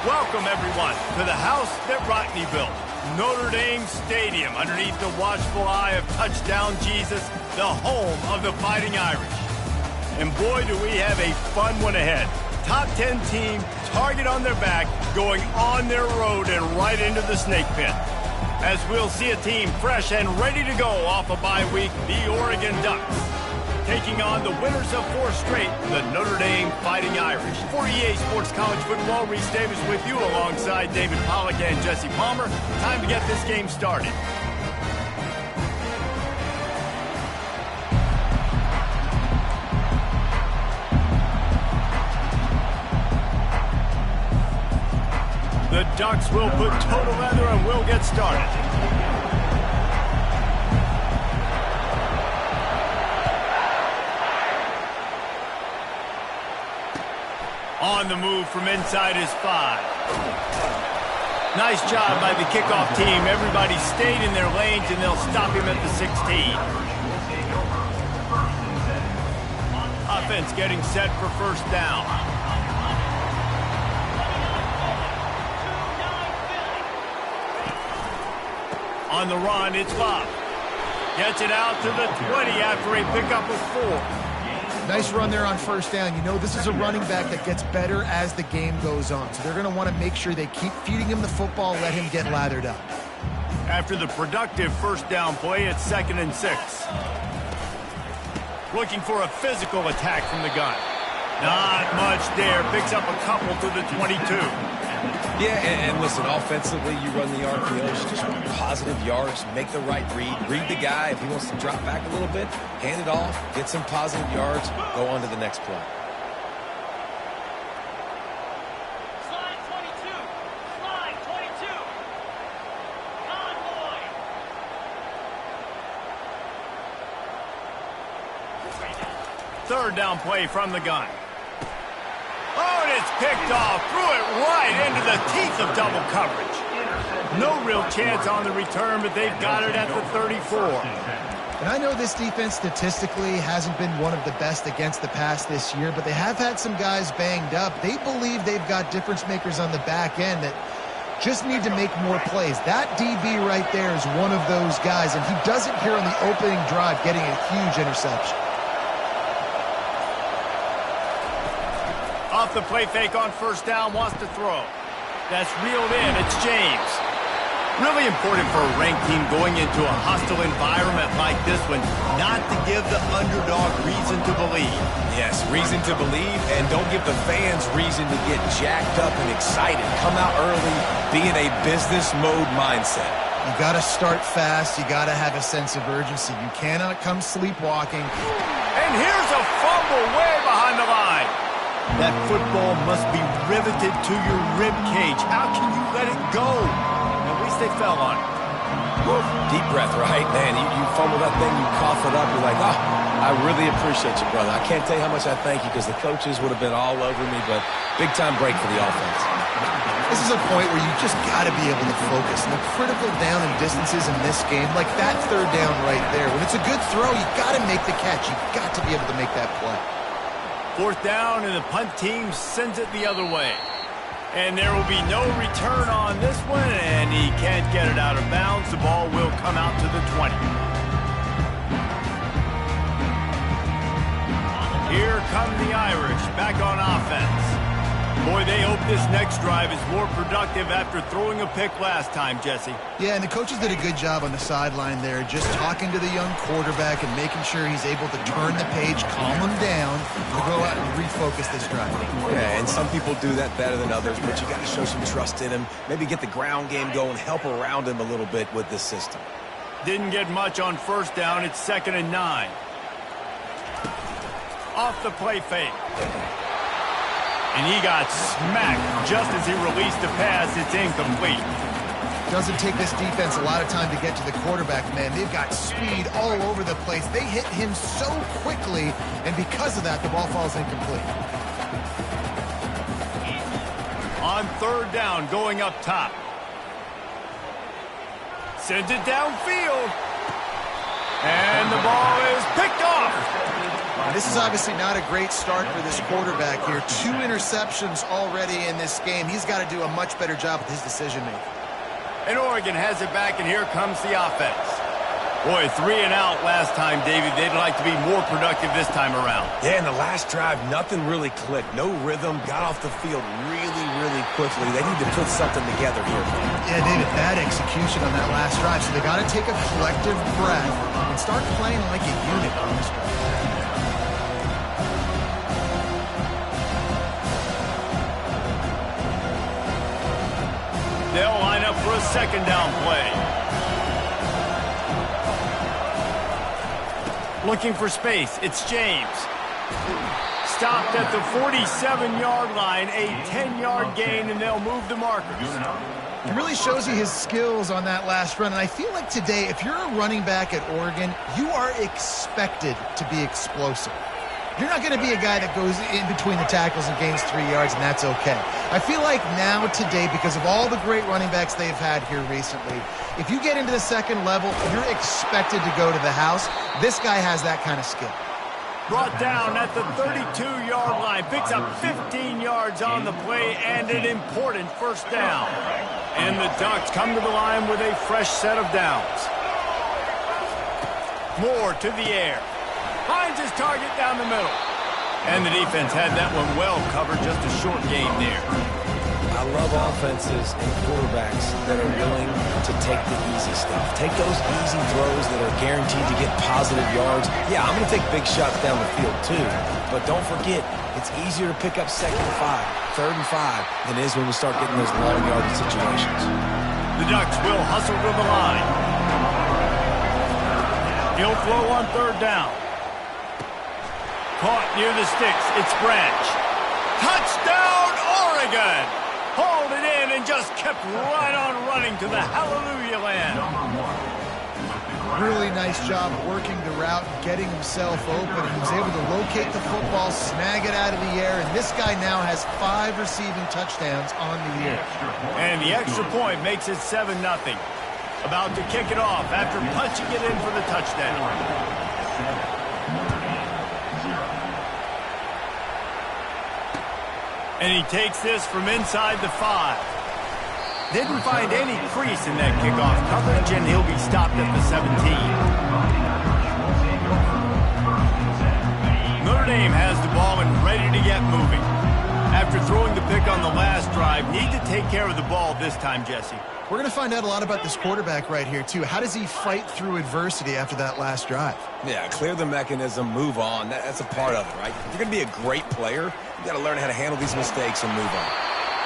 Welcome, everyone, to the house that Rockne built, Notre Dame Stadium, underneath the watchful eye of Touchdown Jesus, the home of the Fighting Irish. And boy, do we have a fun one ahead. Top 10 team, target on their back, going on their road and right into the snake pit. As we'll see a team fresh and ready to go off a bye week, the Oregon Ducks. Taking on the winners of 4 straight, the Notre Dame Fighting Irish. For EA Sports College Football, Reese Davis with you alongside David Pollack and Jesse Palmer. Time to get this game started. The Ducks will put total leather and we'll get started. On the move from inside his 5. Nice job by the kickoff team. Everybody stayed in their lanes, and they'll stop him at the 16. Offense getting set for first down. On the run, it's Love. Gets it out to the 20 after a pickup of 4. Nice run there on first down. You know, this is a running back that gets better as the game goes on. So they're going to want to make sure they keep feeding him the football, let him get lathered up. After the productive first down play, it's 2nd and 6. Looking for a physical attack from the gun. Not much there. Picks up a couple to the 22. Yeah, and listen, offensively, you run the RPOs, just run positive yards, make the right read the guy. If he wants to drop back a little bit, hand it off, get some positive yards, go on to the next play. Slide 22. Slide 22. Convoy. Third down play from the gun. Oh, and it's picked off. Threw it right into the teeth of double coverage. No real chance on the return, but they've got it at the 34. And I know this defense statistically hasn't been one of the best against the pass this year, but they have had some guys banged up. They believe they've got difference makers on the back end that just need to make more plays. That DB right there is one of those guys, and he does it here on the opening drive, getting a huge interception. Off the play fake on first down, wants to throw. That's reeled in. It's James. Really important for a ranked team going into a hostile environment like this one, not to give the underdog reason to believe. Yes, reason to believe, and don't give the fans reason to get jacked up and excited. Come out early, be in a business mode mindset. You got to start fast. You got to have a sense of urgency. You cannot come sleepwalking. And here's a fumble way behind the line. That football must be riveted to your rib cage. How can you let it go? At least they fell on it. Woo. Deep breath, right? Man, you fumble that thing, you cough it up, you're like, oh, I really appreciate you, brother. I can't tell you how much I thank you because the coaches would have been all over me, but big-time break for the offense. This is a point where you just got to be able to focus. And the critical down and distances in this game, like that third down right there, when it's a good throw, you got to make the catch. You got to be able to make that play. Fourth down, and the punt team sends it the other way. And there will be no return on this one, and he can't get it out of bounds. The ball will come out to the 20. Here come the Irish, back on offense. Boy, they hope this next drive is more productive after throwing a pick last time, Jesse. Yeah, and the coaches did a good job on the sideline there, just talking to the young quarterback and making sure he's able to turn the page, calm him down, to go out and refocus this drive. Yeah, and some people do that better than others, but you got to show some trust in him. Maybe get the ground game going, help around him a little bit with this system. Didn't get much on first down. It's 2nd and 9. Off the play fake. And he got smacked just as he released the pass. It's incomplete. Doesn't take this defense a lot of time to get to the quarterback, man. They've got speed all over the place. They hit him so quickly, and because of that, the ball falls incomplete. On third down, going up top. Sends it downfield. And the ball is picked off. This is obviously not a great start for this quarterback here. 2 interceptions already in this game. He's got to do a much better job with his decision-making. And Oregon has it back, and here comes the offense. Boy, 3 and out last time, David. They'd like to be more productive this time around. Yeah, in the last drive, nothing really clicked. No rhythm, got off the field really, really quickly. They need to put something together here. Yeah, David, bad execution on that last drive. So they got to take a collective breath and start playing like a unit on this drive. They'll line up for a second down play. Looking for space. It's James. Stopped at the 47-yard line, a 10-yard gain, and they'll move the markers. It really shows you his skills on that last run. And I feel like today, if you're a running back at Oregon, you are expected to be explosive. You're not going to be a guy that goes in between the tackles and gains 3 yards, and that's okay. I feel like now today, because of all the great running backs they've had here recently, if you get into the second level, you're expected to go to the house. This guy has that kind of skill. Brought down at the 32-yard line. Picks up 15 yards on the play and an important first down. And the Ducks come to the line with a fresh set of downs. Moore to the air. Finds his target down the middle. And the defense had that one well covered, just a short gain there. I love offenses and quarterbacks that are willing to take the easy stuff. Take those easy throws that are guaranteed to get positive yards. Yeah, I'm going to take big shots down the field too. But don't forget, it's easier to pick up 2nd and 5, 3rd and 5 than it is when we start getting those long yardage situations. The Ducks will hustle to the line. He'll throw on 3rd down. Caught near the sticks. It's Branch. Touchdown, Oregon! Hauled it in and just kept right on running to the hallelujah land. Really nice job working the route, getting himself open. He was able to locate the football, snag it out of the air, and this guy now has 5 receiving touchdowns on the year. And the extra point makes it 7-0. About to kick it off after punching it in for the touchdown. And he takes this from inside the 5. Didn't find any crease in that kickoff coverage, and he'll be stopped at the 17. Notre Dame has the ball and ready to get moving. After throwing the pick on the last drive, need to take care of the ball this time, Jesse. We're going to find out a lot about this quarterback right here, too. How does he fight through adversity after that last drive? Yeah, clear the mechanism, move on. That's a part of it, right? If you're going to be a great player, you got to learn how to handle these mistakes and move on.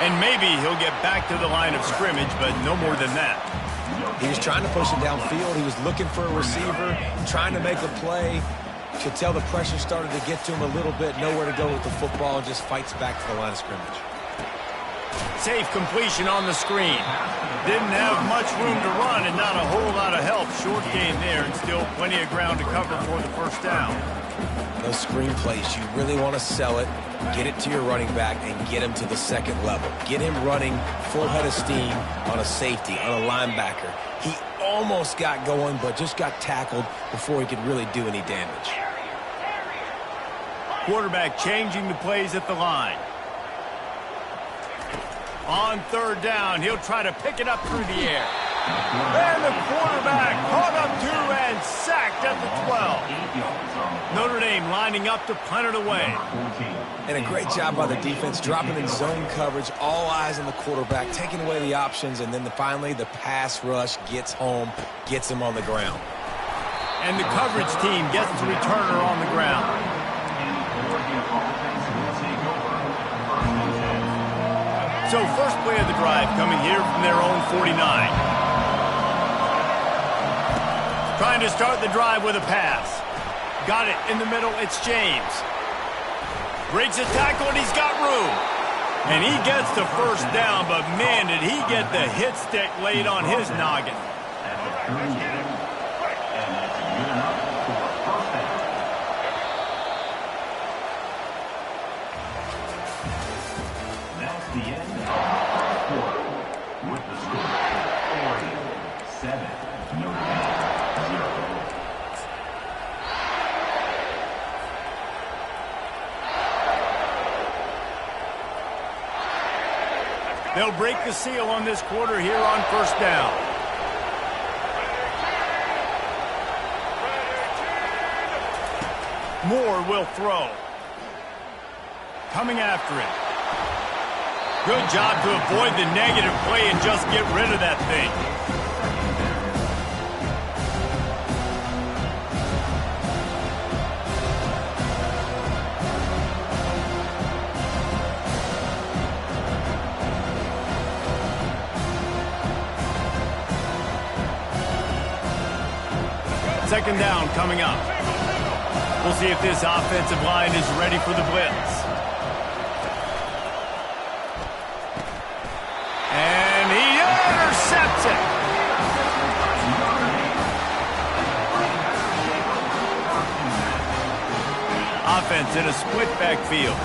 And maybe he'll get back to the line of scrimmage, but no more than that. He was trying to push it downfield. He was looking for a receiver, trying to make a play. Could tell the pressure started to get to him a little bit. Nowhere to go with the football, and just fights back to the line of scrimmage. Safe completion on the screen. Didn't have much room to run and not a whole lot of help. Short gain there and still plenty of ground to cover for the first down. Those screen plays, you really want to sell it, get it to your running back, and get him to the second level. Get him running full head of steam on a safety, on a linebacker. He almost got going, but just got tackled before he could really do any damage. Quarterback changing the plays at the line. On 3rd down, he'll try to pick it up through the air. And the quarterback caught up to and sacked at the 12. Notre Dame lining up to punt it away. And a great job by the defense, dropping in zone coverage, all eyes on the quarterback, taking away the options, and then finally the pass rush gets home, gets him on the ground. And the coverage team gets the returner on the ground. So first play of the drive coming here from their own 49. Trying to start the drive with a pass. Got it in the middle, it's James. Breaks a tackle and he's got room. And he gets the first down, but man, did he get the hit stick laid on his noggin. They'll break the seal on this quarter here on first down. Moore will throw. Coming after it. Good job to avoid the negative play and just get rid of that thing. Second down coming up. We'll see if this offensive line is ready for the blitz. And he intercepts it. Offense in a split backfield.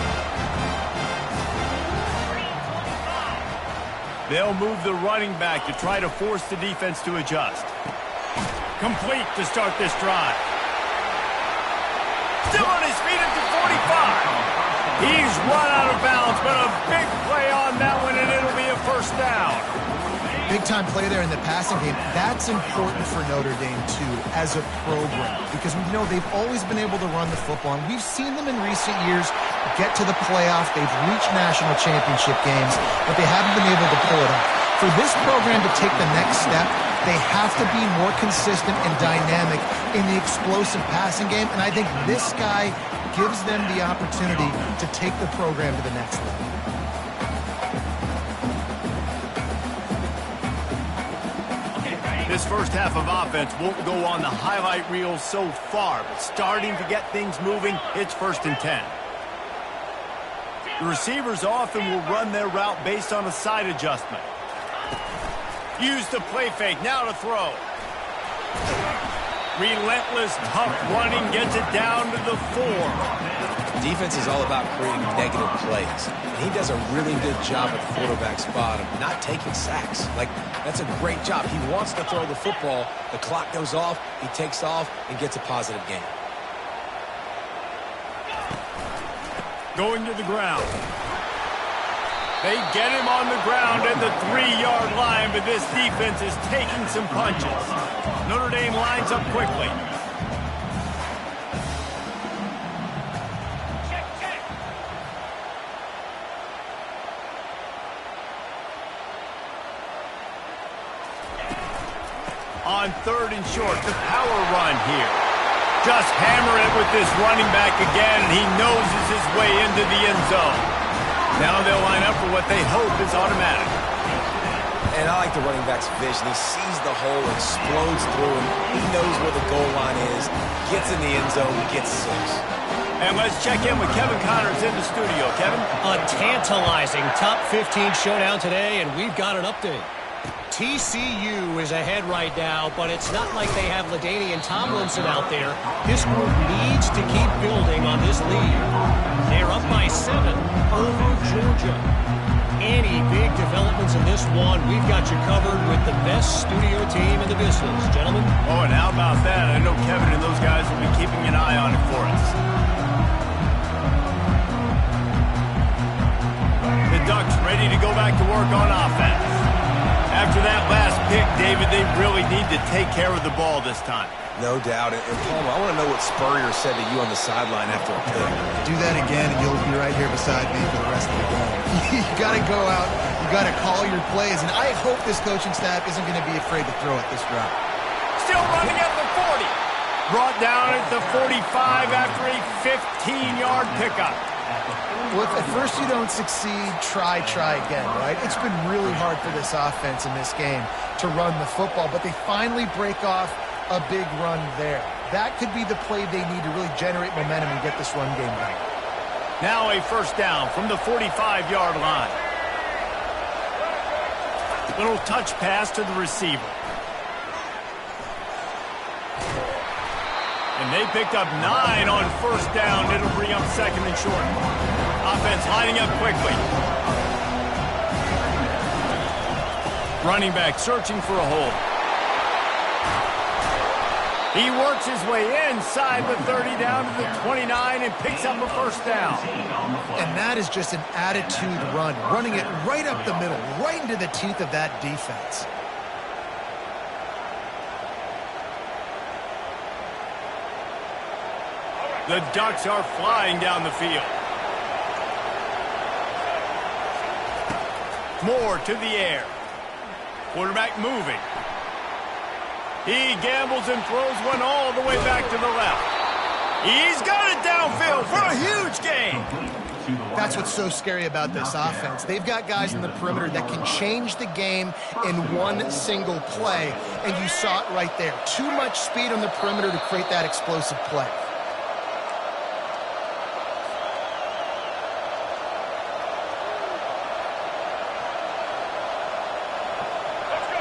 They'll move the running back to try to force the defense to adjust. Complete to start this drive. Still on his feet at the 45. He's run out of bounds, but a big play on that one, and it'll be a first down. Big-time play there in the passing game. That's important for Notre Dame, too, as a program, because we know they've always been able to run the football, and we've seen them in recent years get to the playoff. They've reached national championship games, but they haven't been able to pull it off. For this program to take the next step, they have to be more consistent and dynamic in the explosive passing game, and I think this guy gives them the opportunity to take the program to the next level. This first half of offense won't go on the highlight reel so far, but starting to get things moving, it's 1st and 10. The receivers often will run their route based on a side adjustment. Use the play fake, now to throw. Relentless, tough running, gets it down to the 4. Defense is all about creating negative plays. And he does a really good job at the quarterback spot of not taking sacks. Like, that's a great job. He wants to throw the football. The clock goes off, he takes off, and gets a positive gain. Going to the ground. They get him on the ground at the 3-yard line, but this defense is taking some punches. Notre Dame lines up quickly. On 3rd and short, the power run here. Just hammer it with this running back again, and he noses his way into the end zone. Now they'll line up for what they hope is automatic. And I like the running back's vision. He sees the hole, explodes through him. He knows where the goal line is, gets in the end zone, gets 6. And let's check in with Kevin Connors in the studio. Kevin? A tantalizing top 15 showdown today, and we've got an update. TCU is ahead right now, but it's not like they have LaDainian Tomlinson out there. This group needs to keep building on this lead. They're up by 7 over Georgia. Any big developments in this one, we've got you covered with the best studio team in the business, gentlemen. Oh, and how about that? I know Kevin and those guys will be keeping an eye on it for us. The Ducks ready to go back to work on offense. After that last pick, David, they really need to take care of the ball this time. No doubt. And Palmer, I want to know what Spurrier said to you on the sideline after a pick. Do that again, and you'll be right here beside me for the rest of the game. You got to go out. You got to call your plays, and I hope this coaching staff isn't going to be afraid to throw it this route. Still running at the 40. Brought down at the 45 after a 15-yard pickup. Well, if at first you don't succeed, try again, right? It's been really hard for this offense in this game to run the football, but they finally break off a big run there. That could be the play they need to really generate momentum and get this run game going. Now a first down from the 45-yard line. Little touch pass to the receiver. And they picked up 9 on first down. It'll bring up 2nd and short. Offense lining up quickly. Running back searching for a hole. He works his way inside the 30 down to the 29 and picks up a first down. And that is just an attitude run, running it right up the middle, right into the teeth of that defense. The Ducks are flying down the field. Moore to the air. Quarterback moving. He gambles and throws one all the way back to the left. He's got it downfield for a huge gain. That's what's so scary about this offense. They've got guys in the perimeter that can change the game in one single play, and you saw it right there. Too much speed on the perimeter to create that explosive play.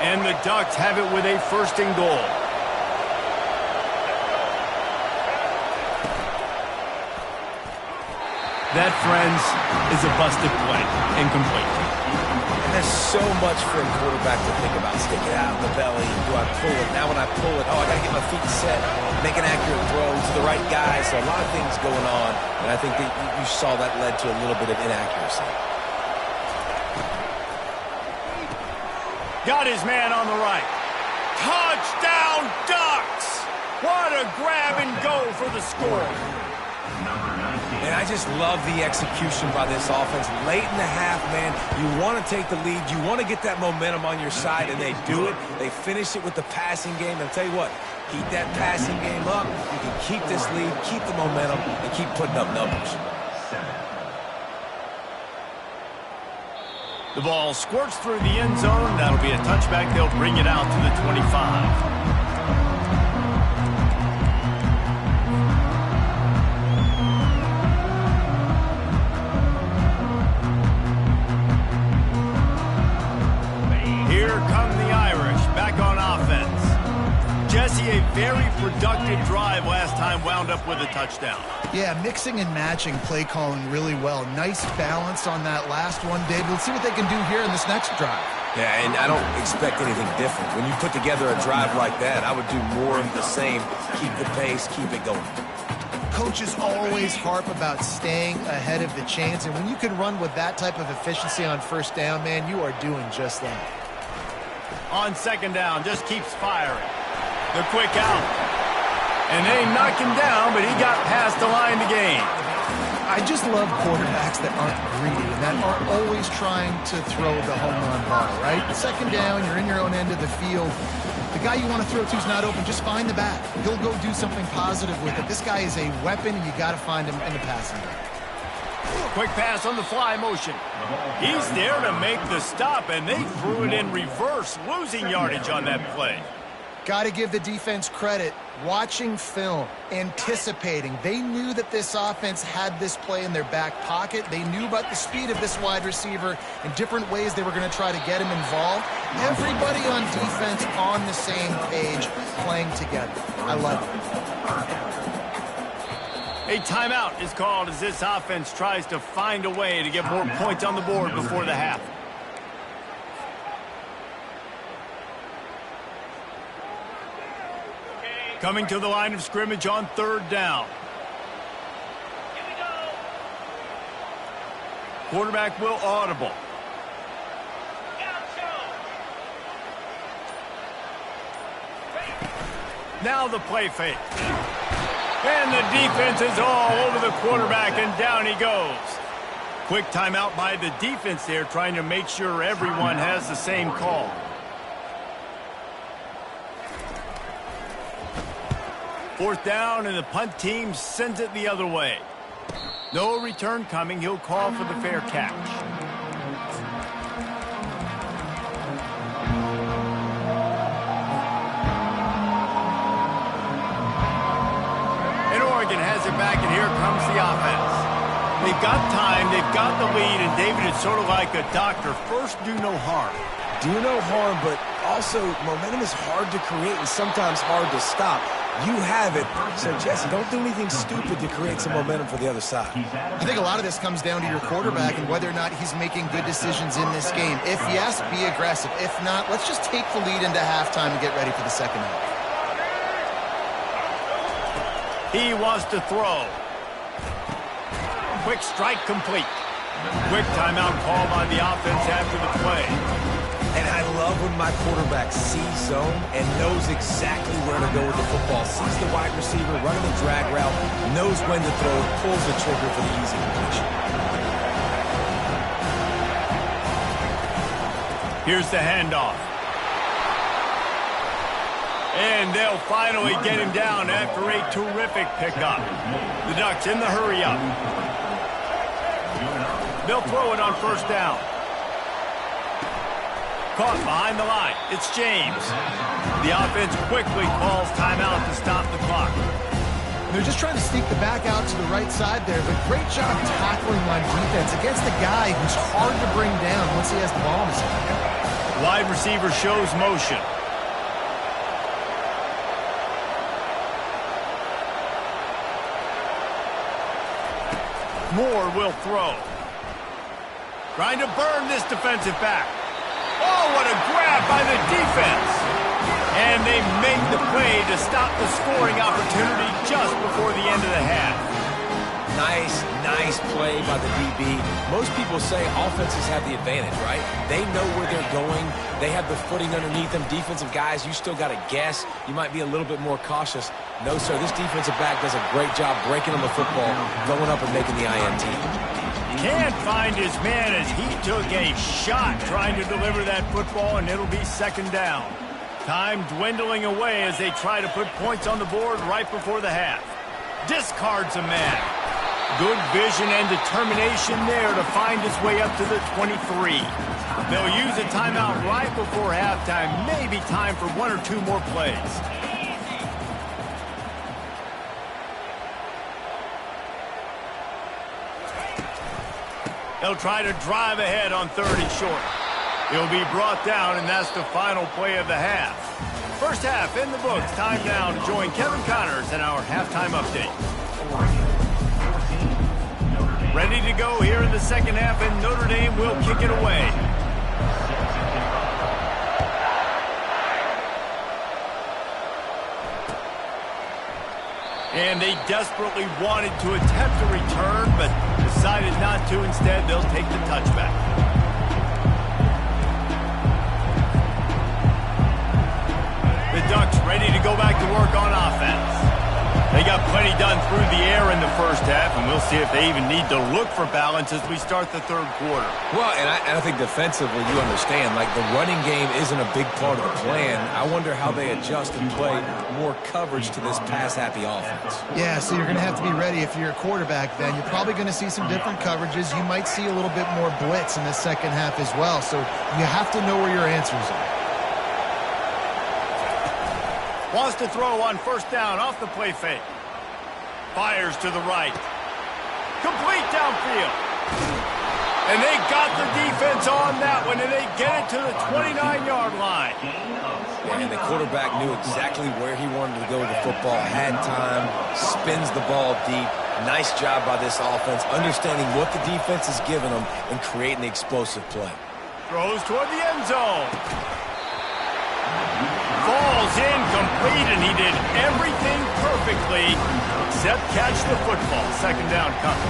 And the Ducks have it with a first and goal. That, friends, is a busted play. Incomplete. And there's so much for a quarterback to think about. Stick it out in the belly. Do I pull it? Now when I pull it, I got to get my feet set. Make an accurate throw to the right guy. So a lot of things going on. And I think that you saw that led to a little bit of inaccuracy. Got his man on the right. Touchdown, Ducks! What a grab and go for the score. And I just love the execution by this offense. Late in the half, man, you want to take the lead. You want to get that momentum on your side, and they do it. They finish it with the passing game. And I'll tell you what, keep that passing game up. You can keep this lead, keep the momentum, and keep putting up numbers. The ball squirts through the end zone. That'll be a touchback. They'll bring it out to the 25. Here come the Irish back on offense. Jesse, a very productive drive last time wound up with a touchdown. Yeah, mixing and matching play calling really well. Nice balance on that last one, David. Let's see what they can do here in this next drive. Yeah, and I don't expect anything different. When you put together a drive like that, I would do more of the same. Keep the pace, keep it going. Coaches always harp about staying ahead of the chains, and when you can run with that type of efficiency on first down, man, you are doing just that. On second down, just keeps firing. The quick out. And they knock him down, but he got past the line to gain. I just love quarterbacks that aren't greedy and that aren't always trying to throw the home run ball, right? Second down, you're in your own end of the field. The guy you want to throw to is not open. Just find the back. He'll go do something positive with it. This guy is a weapon, and you got to find him in the passing game. Quick pass on the fly motion. He's there to make the stop, and they threw it in reverse, losing yardage on that play. Got to give the defense credit. Watching film, anticipating. They knew that this offense had this play in their back pocket. They knew about the speed of this wide receiver and different ways they were going to try to get him involved. Everybody on defense on the same page, playing together. I love it. A timeout is called as this offense tries to find a way to get more points on the board before the half. Coming to the line of scrimmage on third down. Here we go. Quarterback will audible. Now the play fake. And the defense is all over the quarterback, and down he goes. Quick timeout by the defense there, trying to make sure everyone has the same call. Fourth down, and the punt team sends it the other way. No return coming. He'll call for the fair catch. And Oregon has it back, and here comes the offense. They've got time, they've got the lead, and David, it's sort of like a doctor. First, do no harm. Do no harm, but also momentum is hard to create and sometimes hard to stop. You have it. So, Jesse, don't do anything stupid to create some momentum for the other side. I think a lot of this comes down to your quarterback and whether or not he's making good decisions in this game. If yes, be aggressive. If not, let's just take the lead into halftime and get ready for the second half. He wants to throw. Quick strike complete. Quick timeout call by the offense after the play. And I love when my quarterback sees zone and knows exactly where to go with the football. Sees the wide receiver running the drag route, knows when to throw, pulls the trigger for the easy completion. Here's the handoff. And they'll finally get him down after a terrific pickup. The Ducks in the hurry-up. They'll throw it on first down. Caught behind the line. It's James. The offense quickly calls timeout to stop the clock. They're just trying to sneak the back out to the right side there, but great job tackling on defense against a guy who's hard to bring down once he has the ball in his hand. Wide receiver shows motion. Moore will throw. Trying to burn this defensive back. Oh, what a grab by the defense. And they make the play to stop the scoring opportunity just before the end of the half. Nice play by the DB. Most people say offenses have the advantage, right? They know where they're going. They have the footing underneath them. Defensive guys, you still got to guess. You might be a little bit more cautious. No, sir, this defensive back does a great job breaking on the football, going up and making the INT. Can't find his man as he took a shot trying to deliver that football, and it'll be second down. Time dwindling away as they try to put points on the board right before the half. Discards a man. Good vision and determination there to find his way up to the 23. They'll use a timeout right before halftime. Maybe time for one or two more plays. They'll try to drive ahead on 3rd and short. He'll be brought down, and that's the final play of the half. First half in the books. Time now to join Kevin Connors in our halftime update. Ready to go here in the second half, and Notre Dame will kick it away. And they desperately wanted to attempt a return, but decided not to. Instead, they'll take the touchback. The Ducks ready to go back to work on offense. They got plenty done through the air in the first half, and we'll see if they even need to look for balance as we start the third quarter. Well, and I think defensively, you understand, like the running game isn't a big part of the plan. I wonder how they adjust and play more coverage to this pass-happy offense. Yeah, so you're going to have to be ready if you're a quarterback then. You're probably going to see some different coverages. You might see a little bit more blitz in the second half as well, so you have to know where your answers are. Wants to throw on first down off the play fake. Fires to the right. Complete downfield. And they got the defense on that one, and they get it to the 29-yard line. Yeah, and the quarterback knew exactly where he wanted to go with the football, had time, spins the ball deep. Nice job by this offense, understanding what the defense is giving them and creating the explosive play. Throws toward the end zone. Falls incomplete, and he did everything perfectly except catch the football. Second down coming.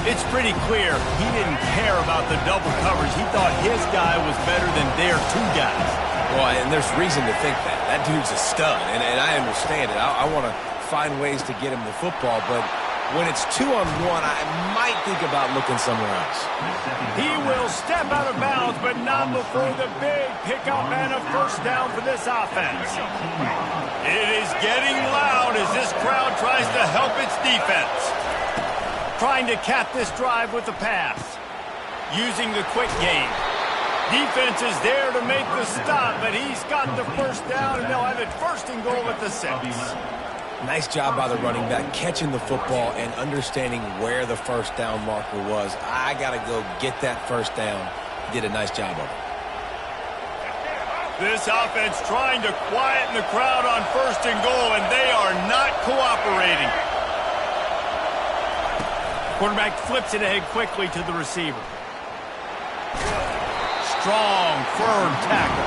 It's pretty clear he didn't care about the double coverage. He thought his guy was better than their two guys. Well, and there's reason to think that. That dude's a stud, and I understand it. I want to find ways to get him the football, but when it's 2-on-1, I might think about looking somewhere else. He will step out of bounds, but not before the big pickup and a first down for this offense. It is getting loud as this crowd tries to help its defense. Trying to cap this drive with the pass. Using the quick game. Defense is there to make the stop, but he's got the first down, and they'll have it 1st and goal at the 6. Nice job by the running back, catching the football and understanding where the first down marker was. I got to go get that first down. He did a nice job of it. This offense trying to quieten the crowd on 1st and goal, and they are not cooperating. Quarterback flips it ahead quickly to the receiver. strong, firm tackle.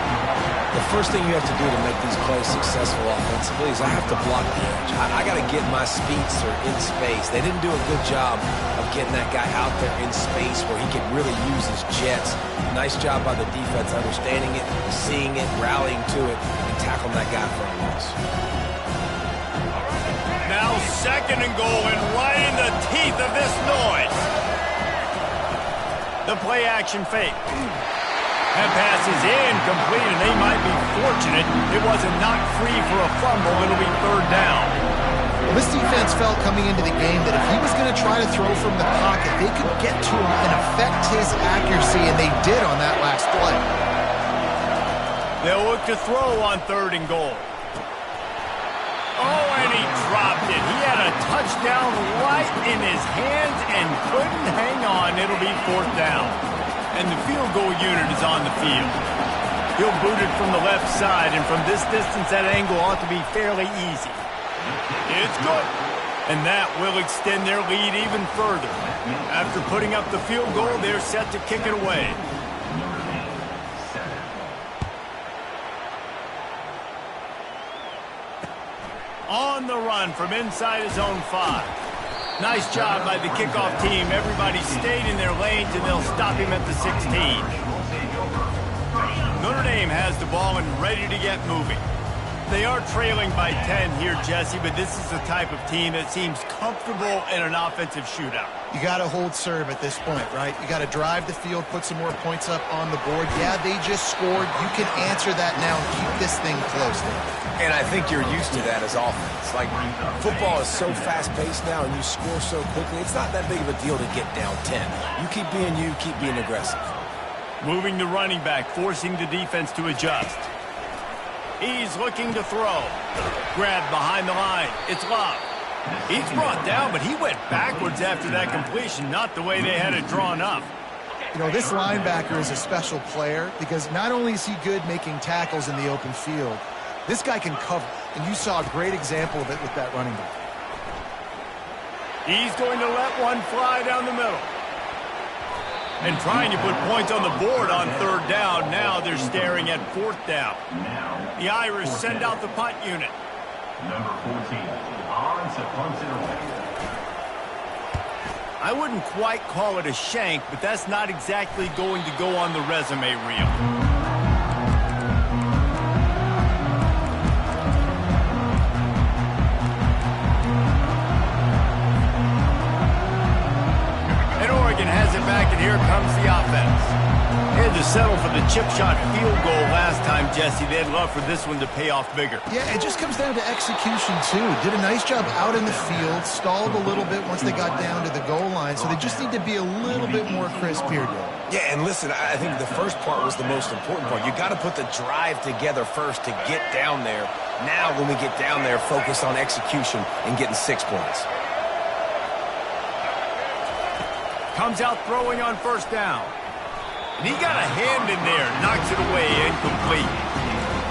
The first thing you have to do to make these plays successful offensively is I have to block the edge. I got to get my speedster in space. They didn't do a good job of getting that guy out there in space where he could really use his jets. Nice job by the defense understanding it, seeing it, rallying to it, and tackling that guy for a loss. Now 2nd and goal, and right in the teeth of this noise. The play action fake. That pass is incomplete, and they might be fortunate it wasn't knocked free for a fumble. It'll be 3rd down. Well, this defense felt coming into the game that if he was going to try to throw from the pocket, they could get to him and affect his accuracy, and they did on that last play. They'll look to throw on 3rd and goal. Oh, and he dropped it. He had a touchdown right in his hands and couldn't hang on. It'll be 4th down. And the field goal unit is on the field. He'll boot it from the left side, and from this distance, that angle ought to be fairly easy. It's good. And that will extend their lead even further. After putting up the field goal, they're set to kick it away. On the run from inside his own 5. Nice job by the kickoff team. Everybody stayed in their lanes, and they'll stop him at the 16. Notre Dame has the ball and ready to get moving. They are trailing by 10 here, Jesse, but this is the type of team that seems comfortable in an offensive shootout. You got to hold serve at this point, right? You got to drive the field, put some more points up on the board. Yeah, they just scored. You can answer that now and keep this thing close. And I think you're used to that as offense. Like, football is so fast-paced now and you score so quickly, it's not that big of a deal to get down 10. You keep being you, keep being aggressive. Moving the running back, forcing the defense to adjust. He's looking to throw. Grabbed behind the line. It's Love. He's brought down, but he went backwards after that completion, not the way they had it drawn up. You know, this linebacker is a special player because not only is he good making tackles in the open field, this guy can cover, and you saw a great example of it with that running back. He's going to let one fly down the middle. And trying to put points on the board on 3rd down. Now they're staring at 4th down. The Irish send out the punt unit. Number 14, Hans punts it away. I wouldn't quite call it a shank, but that's not exactly going to go on the resume reel. Has it back, and here comes the offense. They had to settle for the chip shot field goal last time, Jesse. They'd love for this one to pay off bigger. Yeah, it just comes down to execution, too. Did a nice job out in the field, stalled a little bit once they got down to the goal line, so they just need to be a little bit more crisp here, Dale. Yeah, and listen, I think the first part was the most important part. You got to put the drive together first to get down there. Now, when we get down there, focus on execution and getting 6 points. Comes out throwing on 1st down. And he got a hand in there, knocks it away, incomplete.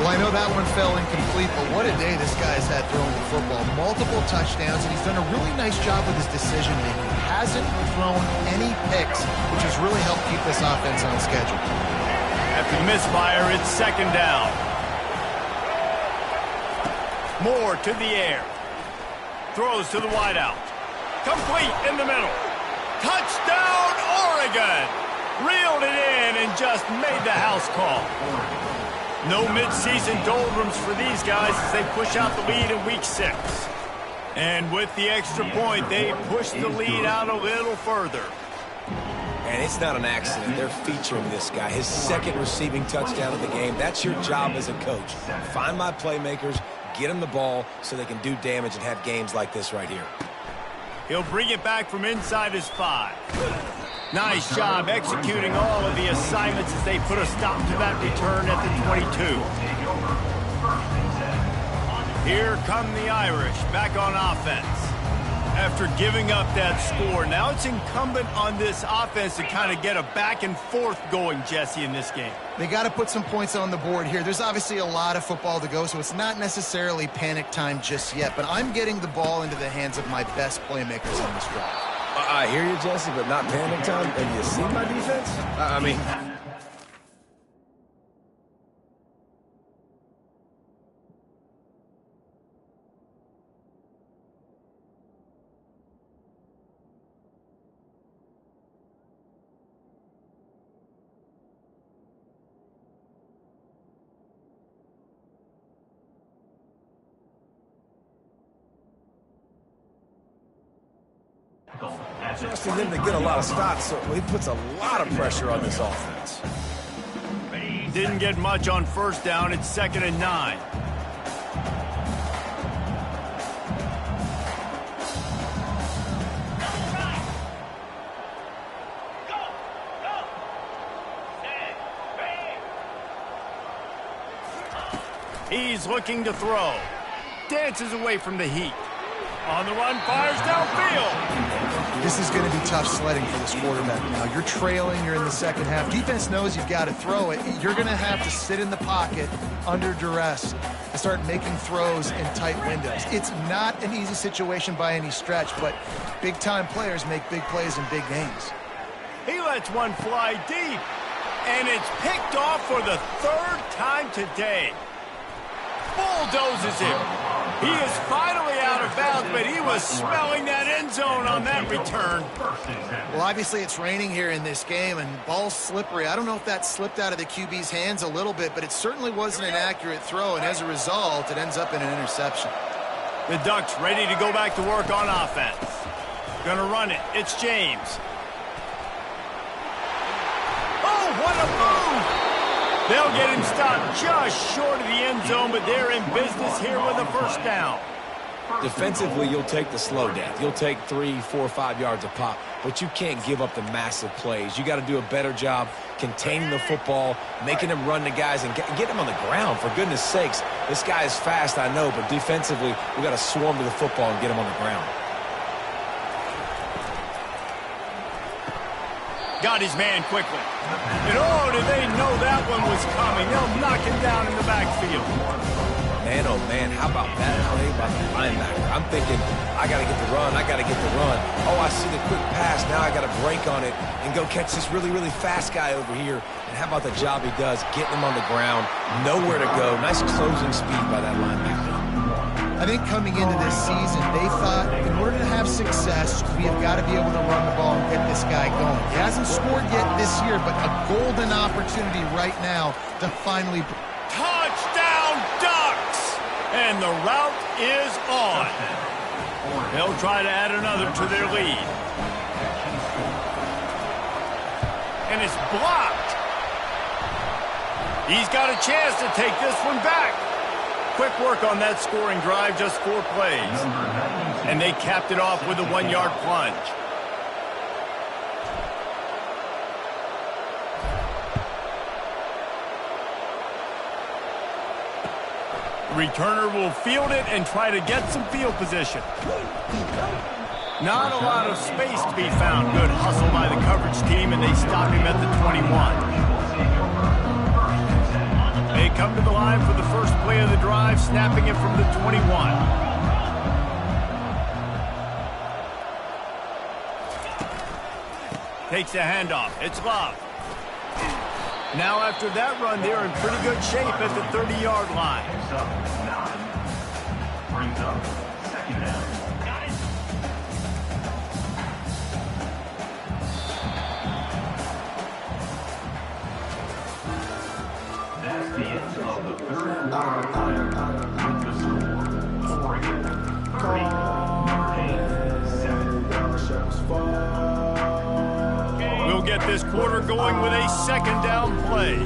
Well, I know that one fell incomplete, but what a day this guy's had throwing the football. Multiple touchdowns, and he's done a really nice job with his decision-making. Hasn't thrown any picks, which has really helped keep this offense on schedule. After the misfire, it's 2nd down. Moore to the air. Throws to the wideout. Complete in the middle. Touchdown, Oregon! Reeled it in and just made the house call. No midseason doldrums for these guys as they push out the lead in Week 6. And with the extra point, they push the lead out a little further. And it's not an accident. They're featuring this guy. His 2nd receiving touchdown of the game. That's your job as a coach. Find my playmakers, get them the ball so they can do damage and have games like this right here. He'll bring it back from inside his 5. Nice job executing all of the assignments as they put a stop to that return at the 22. Here come the Irish back on offense. After giving up that score, now it's incumbent on this offense to kind of get a back and forth going, Jesse, in this game. They got to put some points on the board here. There's obviously a lot of football to go, so it's not necessarily panic time just yet, but I'm getting the ball into the hands of my best playmakers on this drive. I hear you, Jesse, but not panic time. And you see my defense? I mean, trusting them to get a lot of stops, so he puts a lot of pressure on this offense. Didn't get much on first down. It's 2nd and 9. He's looking to throw. Dances away from the heat. On the run, fires downfield. This is going to be tough sledding for this quarterback now. You're trailing, you're in the second half. Defense knows you've got to throw it. You're going to have to sit in the pocket under duress and start making throws in tight windows. It's not an easy situation by any stretch, but big-time players make big plays in big games. He lets one fly deep, and it's picked off for the 3rd time today. Bulldozes him. He is finally out of bounds, but he was smelling that end zone on that return. Well, obviously it's raining here in this game, and ball's slippery. I don't know if that slipped out of the QB's hands a little bit, but it certainly wasn't an accurate throw, and as a result, it ends up in an interception. The Ducks ready to go back to work on offense. Gonna run it. It's James. Oh, what a move! They'll get him stopped just short of the end zone, but they're in business here with a first down. Defensively, you'll take the slow downs. You'll take 3, 4, 5 yards a pop, but you can't give up the massive plays. You got to do a better job containing the football, making them run the guys, and get them on the ground. For goodness sakes, this guy is fast, I know, but defensively, we got to swarm to the football and get him on the ground. Got his man quickly. And oh, did they know that one was coming. They'll knock him down in the backfield. Man, oh man, how about that play by the linebacker? I'm thinking, I got to get the run, I got to get the run. Oh, I see the quick pass, now I got to break on it and go catch this really, really fast guy over here. And how about the job he does, getting him on the ground, nowhere to go. Nice closing speed by that linebacker. I think coming into this season, they thought in order to have success, we have got to be able to run the ball and get this guy going. He hasn't scored yet this year, but a golden opportunity right now to finally... Touchdown, Ducks! And the route is on. They'll try to add another to their lead. And it's blocked. He's got a chance to take this one back. Quick work on that scoring drive, just 4 plays. And they capped it off with a 1-yard plunge. Returner will field it and try to get some field position. Not a lot of space to be found. Good hustle by the coverage team, and they stop him at the 21. They come to the line for the first play of the drive, snapping it from the 21. Takes a handoff. It's Love. Now after that run, they're in pretty good shape at the 30-yard line. Brings up 2nd down. That's the end of the 3rd quarter. With the score, Oregon 30, Notre Dame 7. We'll get this quarter going with a 2nd down play.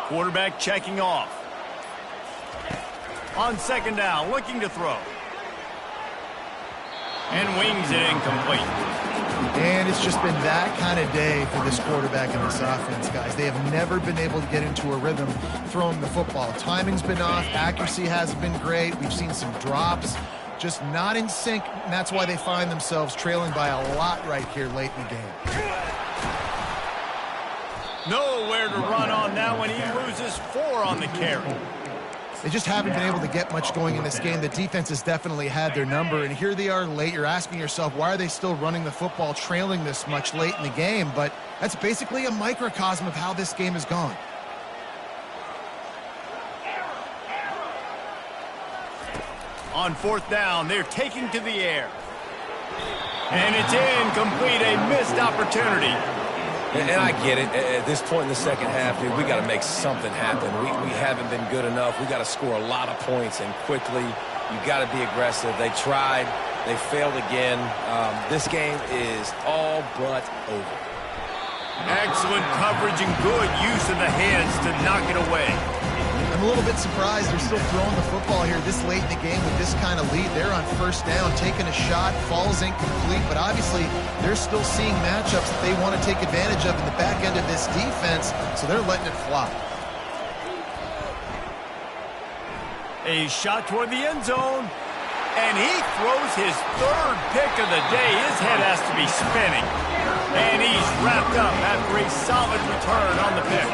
Quarterback checking off. On 2nd down, looking to throw. And wings it incomplete. And it's just been that kind of day for this quarterback and this offense, guys. They have never been able to get into a rhythm throwing the football. Timing's been off. Accuracy hasn't been great. We've seen some drops. Just not in sync, and that's why they find themselves trailing by a lot right here late in the game. Nowhere to run on that one. He loses 4 on the carry. They just haven't been able to get much going in this game. The defense has definitely had their number, and here they are late. You're asking yourself, why are they still running the football, trailing this much late in the game? But that's basically a microcosm of how this game has gone. On 4th down, they're taking to the air. And it's incomplete, a missed opportunity. And I get it. At this point in the second half, dude, we got to make something happen. We haven't been good enough. We got to score a lot of points and quickly. You got to be aggressive. They tried. They failed again. This game is all but over. Excellent coverage and good use of the hands to knock it away. I'm a little bit surprised they're still throwing the football here this late in the game with this kind of lead. They're on first down, taking a shot, falls incomplete, but obviously they're still seeing matchups that they want to take advantage of in the back end of this defense, so they're letting it fly. A shot toward the end zone, and he throws his third pick of the day. His head has to be spinning, and he's wrapped up after a solid return on the pick.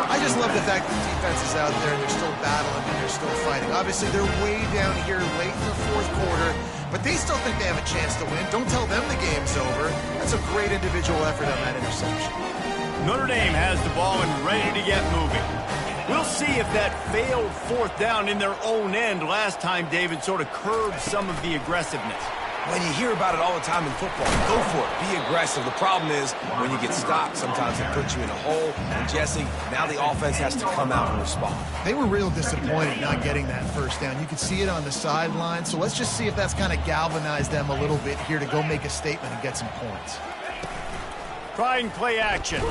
I just love the fact that the defense is out there and they're still battling and they're still fighting. Obviously, they're way down here late in the fourth quarter, but they still think they have a chance to win. Don't tell them the game's over. That's a great individual effort on that interception. Notre Dame has the ball and ready to get moving. We'll see if that failed fourth down in their own end last time, David, sort of curbed some of the aggressiveness. When you hear about it all the time in football, go for it. Be aggressive. The problem is when you get stopped, sometimes it puts you in a hole. And, Jesse, now the offense has to come out and respond. They were real disappointed not getting that first down. You could see it on the sideline. So let's just see if that's kind of galvanized them a little bit here to go make a statement and get some points. Try and play action.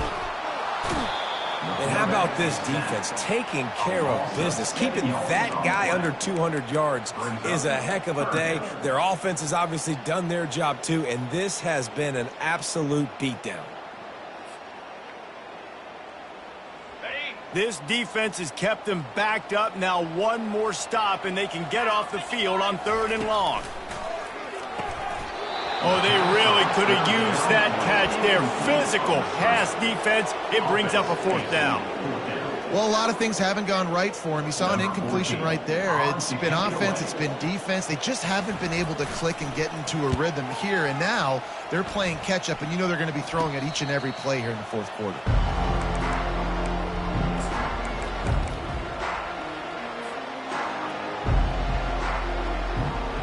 And how about this defense taking care of business? Keeping that guy under 200 yards is a heck of a day. Their offense has obviously done their job too, and this has been an absolute beatdown. This defense has kept them backed up. Now one more stop, and they can get off the field on 3rd and long. Oh, they really could have used that catch there. Physical pass defense. It brings up a 4th down. Well, a lot of things haven't gone right for him. You saw an incompletion right there. It's been offense, it's been defense. They just haven't been able to click and get into a rhythm here. And now they're playing catch-up, and you know they're going to be throwing at each and every play here in the fourth quarter.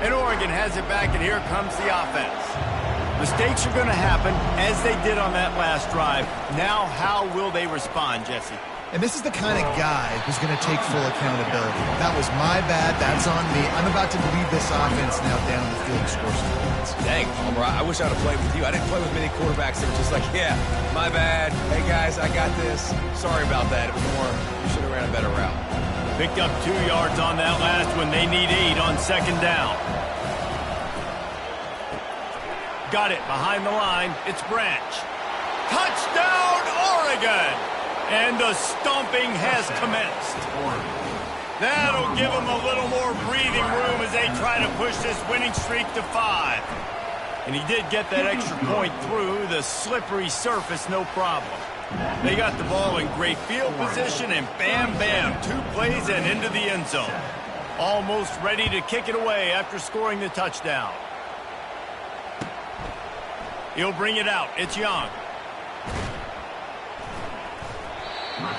And Oregon has it back, and here comes the offense. Mistakes are going to happen, as they did on that last drive. Now, how will they respond, Jesse? And this is the kind of guy who's going to take full accountability. That was my bad. That's on me. I'm about to lead this offense now down the field and score some points. Dang, Homer, I wish I would have played with you. I didn't play with many quarterbacks that were just like, yeah, my bad. Hey, guys, I got this. Sorry about that. It was more, you should have ran a better route. Picked up 2 yards on that last one. They need 8 on 2nd down. Got it behind the line. It's Branch. Touchdown, Oregon! And the stomping has commenced. That'll give them a little more breathing room as they try to push this winning streak to 5. And he did get that extra point through the slippery surface, no problem. They got the ball in great field position, and bam, bam, 2 plays and into the end zone. Almost ready to kick it away after scoring the touchdown. He'll bring it out. It's Young.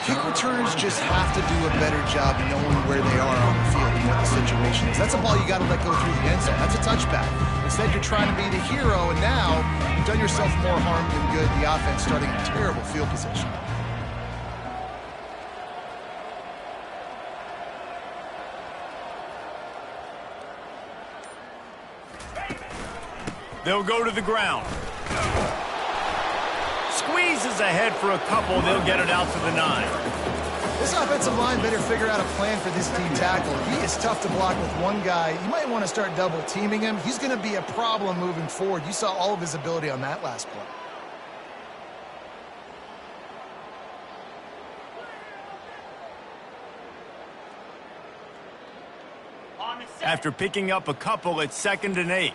Kick returns just have to do a better job of knowing where they are on the field and what the situation is. That's a ball you got to let go through the end zone. That's a touchback. Instead, you're trying to be the hero, and now you've done yourself more harm than good. The offense starting in terrible field position. They'll go to the ground. Squeezes ahead for a couple. They'll get it out to the 9. This offensive line better figure out a plan for this D tackle. He is tough to block with one guy. You might want to start double teaming him. He's going to be a problem moving forward. You saw all of his ability on that last play. After picking up a couple, it's 2nd and 8.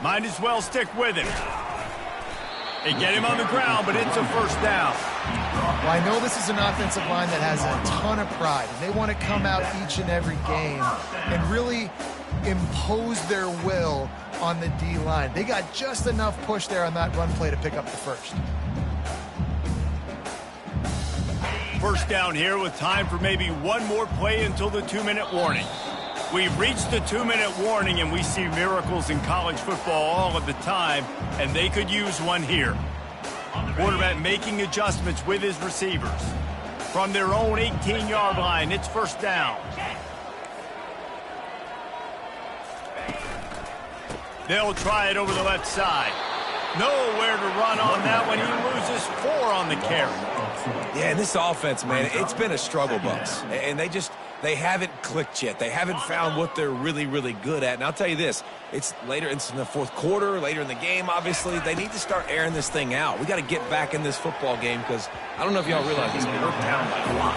Might as well stick with him. They get him on the ground, but it's a 1st down. Well, I know this is an offensive line that has a ton of pride, and they want to come out each and every game and really impose their will on the D-line. They got just enough push there on that run play to pick up the 1st. 1st down here with time for maybe one more play until the 2-minute warning. We've reached the 2-minute warning, and we see miracles in college football all of the time, and they could use one here. Quarterback making adjustments with his receivers. From their own 18-yard line, it's first down. They'll try it over the left side. Nowhere to run on that one. He loses 4 on the carry. Yeah, and this offense, man, it's been a struggle bus. And they haven't clicked yet. They haven't found what they're really, really good at. And I'll tell you this, it's in the fourth quarter, later in the game, obviously. They need to start airing this thing out. We got to get back in this football game because I don't know if y'all realize this, but we're down by a lot.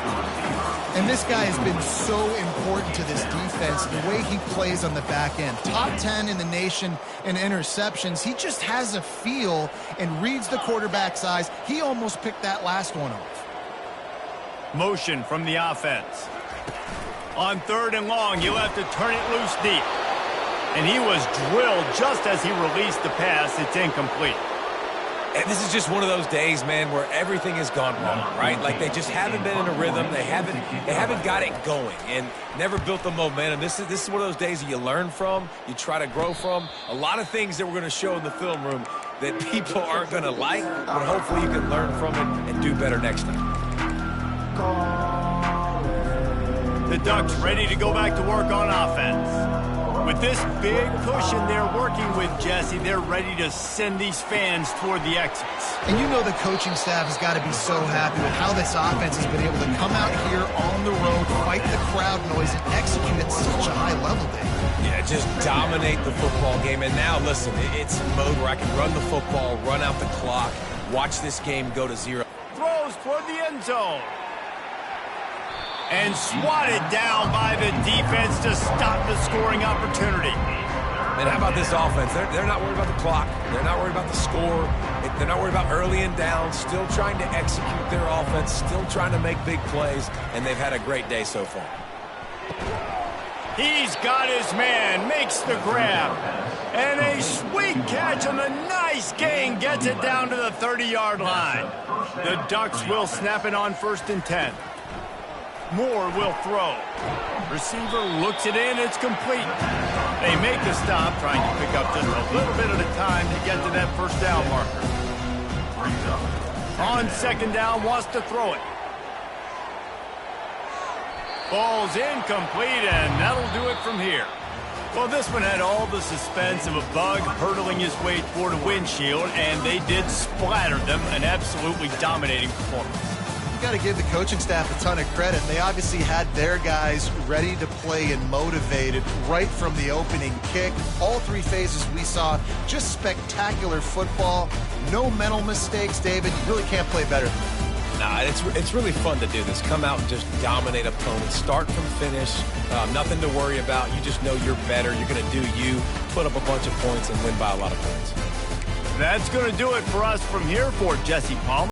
And this guy has been so important to this defense, the way he plays on the back end. Top 10 in the nation in interceptions. He just has a feel and reads the quarterback's eyes. He almost picked that last one off. Motion from the offense. On 3rd and long, you'll have to turn it loose deep. And he was drilled just as he released the pass. It's incomplete. And this is just one of those days, man, where everything has gone wrong, right? Like they just haven't been in a rhythm. They haven't got it going and never built the momentum. This is one of those days that you learn from, you try to grow from. A lot of things that we're going to show in the film room that people aren't going to like, but hopefully you can learn from it and do better next time. The Ducks ready to go back to work on offense. With this big cushion they're working with, Jesse, they're ready to send these fans toward the exits. And you know the coaching staff has got to be so happy with how this offense has been able to come out here on the road, fight the crowd noise, and execute at such a high level, Dave. Yeah, just dominate the football game. And now, listen, it's a mode where I can run the football, run out the clock, watch this game go to 0. Throws toward the end zone. And swatted down by the defense to stop the scoring opportunity. And how about this offense? They're not worried about the clock. They're not worried about the score. They're not worried about early and down. Still trying to execute their offense. Still trying to make big plays. And they've had a great day so far. He's got his man. Makes the grab. And a sweet catch on a nice gain. Gets it down to the 30-yard line. The Ducks will snap it on 1st and 10. Moore will throw. Receiver looks it in. It's complete. They make the stop, trying to pick up just a little bit at a time to get to that first down marker. On 2nd down, wants to throw it. Ball's incomplete, and that'll do it from here. Well, this one had all the suspense of a bug hurtling his way toward a windshield, and they did splatter them. An absolutely dominating performance. Got to give the coaching staff a ton of credit. They obviously had their guys ready to play and motivated right from the opening kick. All 3 phases we saw, just spectacular football. No mental mistakes, David. You really can't play better than that. Nah, it's really fun to do this. Come out and just dominate opponents. Start from finish. Nothing to worry about. You just know you're better. You're going to do you, put up a bunch of points, and win by a lot of points. That's going to do it for us from here for Jesse Palmer.